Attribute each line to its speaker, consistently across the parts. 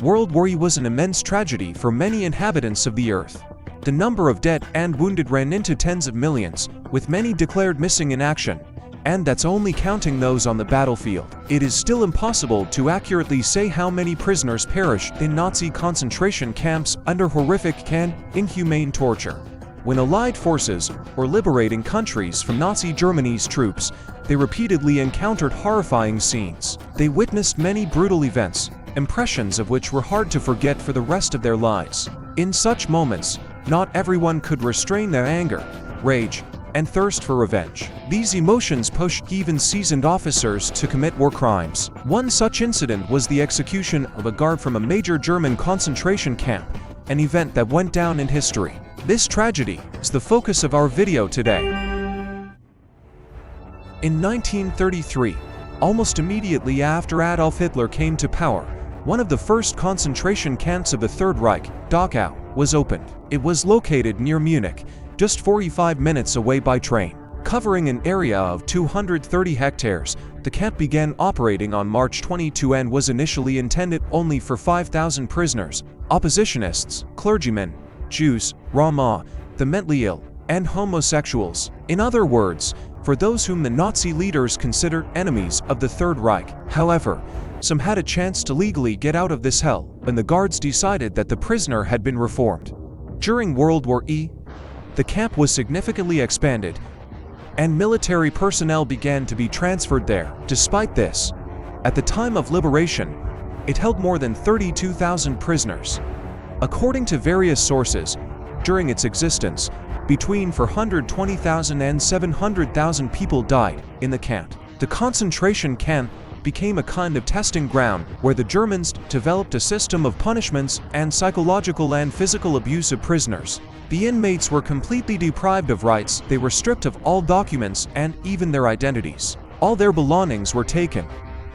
Speaker 1: World War I was an immense tragedy for many inhabitants of the Earth. The number of dead and wounded ran into tens of millions, with many declared missing in action. And that's only counting those on the battlefield. It is still impossible to accurately say how many prisoners perished in Nazi concentration camps under horrific and inhumane torture. When Allied forces were liberating countries from Nazi Germany's troops, they repeatedly encountered horrifying scenes. They witnessed many brutal events, impressions of which were hard to forget for the rest of their lives. In such moments, not everyone could restrain their anger, rage, and thirst for revenge. These emotions pushed even seasoned officers to commit war crimes. One such incident was the execution of a guard from a major German concentration camp, an event that went down in history. This tragedy is the focus of our video today. In 1933, almost immediately after Adolf Hitler came to power, one of the first concentration camps of the Third Reich, Dachau, was opened. It was located near Munich, just 45 minutes away by train. Covering an area of 230 hectares, the camp began operating on March 22 and was initially intended only for 5,000 prisoners, oppositionists, clergymen, Jews, Roma, the mentally ill, and homosexuals. In other words, for those whom the Nazi leaders considered enemies of the Third Reich. However, some had a chance to legally get out of this hell when the guards decided that the prisoner had been reformed. During World War I, the camp was significantly expanded, and military personnel began to be transferred there. Despite this, at the time of liberation, it held more than 32,000 prisoners. According to various sources, during its existence, between 420,000 and 700,000 people died in the camp. The concentration camp became a kind of testing ground where the Germans developed a system of punishments and psychological and physical abuse of prisoners. The inmates were completely deprived of rights, they were stripped of all documents and even their identities. All their belongings were taken,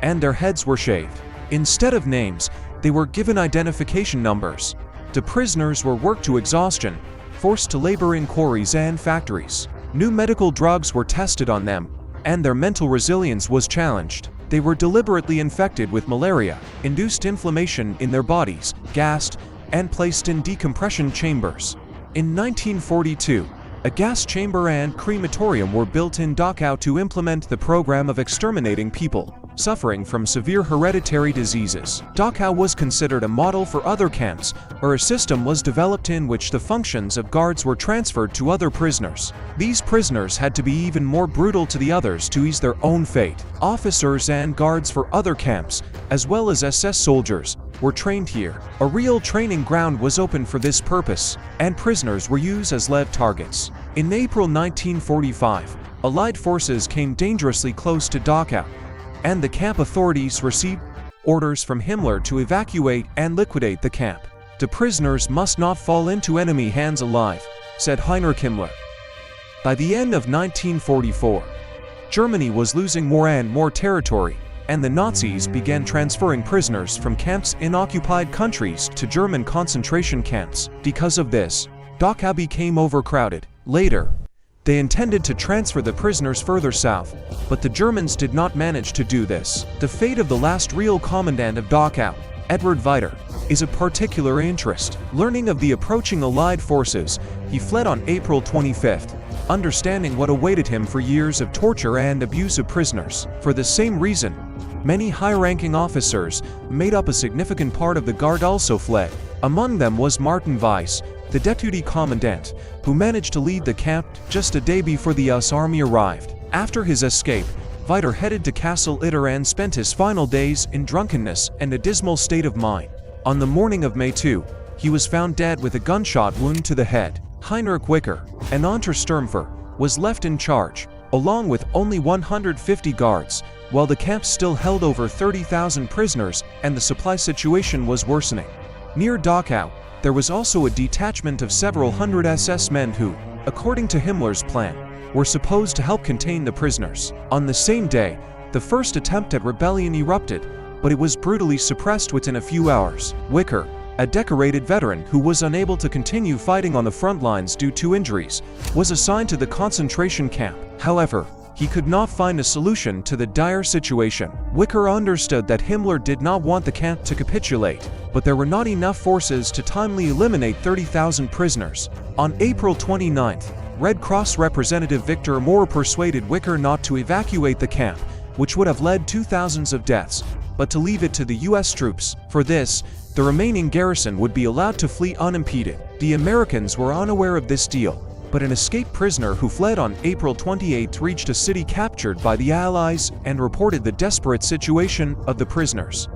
Speaker 1: and their heads were shaved. Instead of names, they were given identification numbers. The prisoners were worked to exhaustion, forced to labor in quarries and factories. New medical drugs were tested on them, and their mental resilience was challenged. They were deliberately infected with malaria, induced inflammation in their bodies, gassed, and placed in decompression chambers. In 1942, a gas chamber and crematorium were built in Dachau to implement the program of exterminating people suffering from severe hereditary diseases. Dachau was considered a model for other camps, where a system was developed in which the functions of guards were transferred to other prisoners. These prisoners had to be even more brutal to the others to ease their own fate. Officers and guards for other camps, as well as SS soldiers, were trained here. A real training ground was opened for this purpose, and prisoners were used as lead targets. In April 1945, Allied forces came dangerously close to Dachau, and the camp authorities received orders from Himmler to evacuate and liquidate the camp. The prisoners must not fall into enemy hands alive, said Heinrich Himmler. By the end of 1944, Germany was losing more and more territory, and the Nazis began transferring prisoners from camps in occupied countries to German concentration camps. Because of this, Dachau became overcrowded. Later, they intended to transfer the prisoners further south, but the Germans did not manage to do this. The fate of the last real commandant of Dachau, Edward Viter, is of particular interest. Learning of the approaching Allied forces, he fled on April 25th, understanding what awaited him for years of torture and abuse of prisoners. For the same reason, many high-ranking officers made up a significant part of the Guard also fled. Among them was Martin Weiss, the deputy commandant, who managed to lead the camp just a day before the US Army arrived. After his escape, Viter headed to Castle Itter and spent his final days in drunkenness and a dismal state of mind. On the morning of May 2, he was found dead with a gunshot wound to the head. Heinrich Wicker, an Untersturmführer, was left in charge, along with only 150 guards, while the camp still held over 30,000 prisoners and the supply situation was worsening. Near Dachau, there was also a detachment of several hundred SS men who, according to Himmler's plan, were supposed to help contain the prisoners. On the same day, the first attempt at rebellion erupted, but it was brutally suppressed within a few hours. Wicker, a decorated veteran who was unable to continue fighting on the front lines due to injuries, was assigned to the concentration camp. However, He could not find a solution to the dire situation. Wicker understood that Himmler did not want the camp to capitulate, but there were not enough forces to timely eliminate 30,000 prisoners. On April 29th, Red Cross representative Victor Moore persuaded Wicker not to evacuate the camp, which would have led to thousands of deaths, but to leave it to the US troops. For this, the remaining garrison would be allowed to flee unimpeded. The Americans were unaware of this deal, but an escaped prisoner who fled on April 28 reached a city captured by the Allies and reported the desperate situation of the prisoners.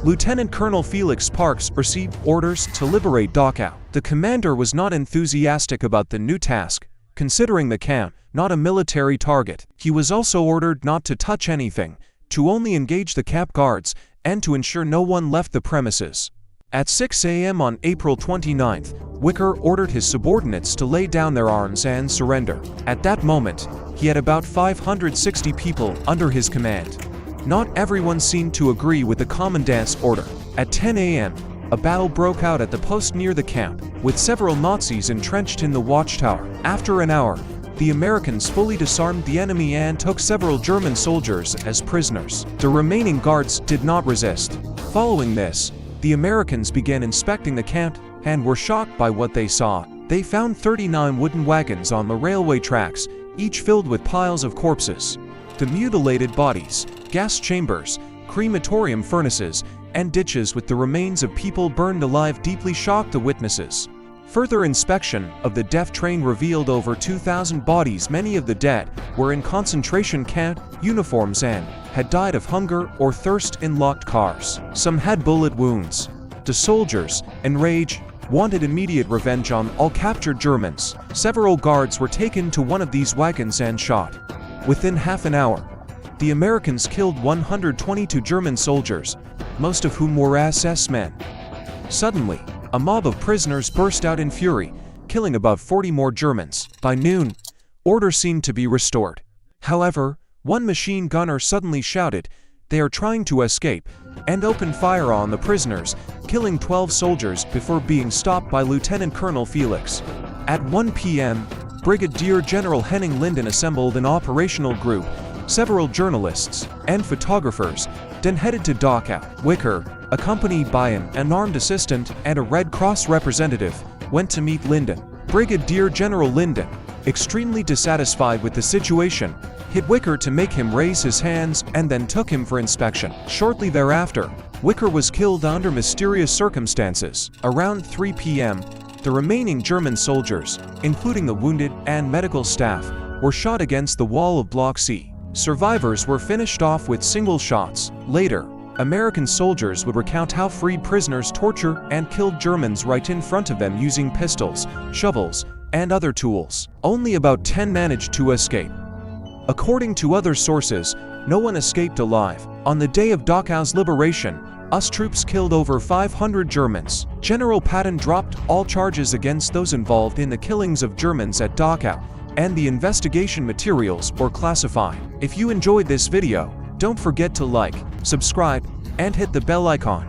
Speaker 1: Lieutenant Colonel Felix Parks received orders to liberate Dachau. The commander was not enthusiastic about the new task, considering the camp not a military target. He was also ordered not to touch anything, to only engage the camp guards, and to ensure no one left the premises. At 6 a.m. on April 29th, Wicker ordered his subordinates to lay down their arms and surrender. At that moment, he had about 560 people under his command. Not everyone seemed to agree with the commandant's order. At 10 a.m., a battle broke out at the post near the camp, with several Nazis entrenched in the watchtower. After an hour, the Americans fully disarmed the enemy and took several German soldiers as prisoners. The remaining guards did not resist. Following this, the Americans began inspecting the camp and were shocked by what they saw. They found 39 wooden wagons on the railway tracks, each filled with piles of corpses. The mutilated bodies, gas chambers, crematorium furnaces, and ditches with the remains of people burned alive deeply shocked the witnesses. Further inspection of the death train revealed over 2,000 bodies. Many of the dead were in concentration camp uniforms and had died of hunger or thirst in locked cars. Some had bullet wounds. The soldiers, enraged, wanted immediate revenge on all captured Germans. Several guards were taken to one of these wagons and shot. Within half an hour, the Americans killed 122 German soldiers, most of whom were SS men. Suddenly, a mob of prisoners burst out in fury, killing about 40 more Germans. By noon, order seemed to be restored. However, one machine gunner suddenly shouted, "They are trying to escape," and opened fire on the prisoners, killing 12 soldiers before being stopped by Lieutenant Colonel Felix. At 1 p.m., Brigadier General Henning Linden assembled an operational group, several journalists and photographers, then headed to Dachau. Wicker, accompanied by an unarmed assistant and a Red Cross representative, went to meet Linden. Brigadier General Linden, extremely dissatisfied with the situation, hit Wicker to make him raise his hands and then took him for inspection. Shortly thereafter, Wicker was killed under mysterious circumstances. Around 3 p.m., the remaining German soldiers, including the wounded and medical staff, were shot against the wall of Block C. Survivors were finished off with single shots. Later, American soldiers would recount how freed prisoners tortured and killed Germans right in front of them using pistols, shovels, and other tools. Only about 10 managed to escape. According to other sources, no one escaped alive. On the day of Dachau's liberation, US troops killed over 500 Germans. General Patton dropped all charges against those involved in the killings of Germans at Dachau, and the investigation materials were classified. If you enjoyed this video, don't forget to like, subscribe, and hit the bell icon.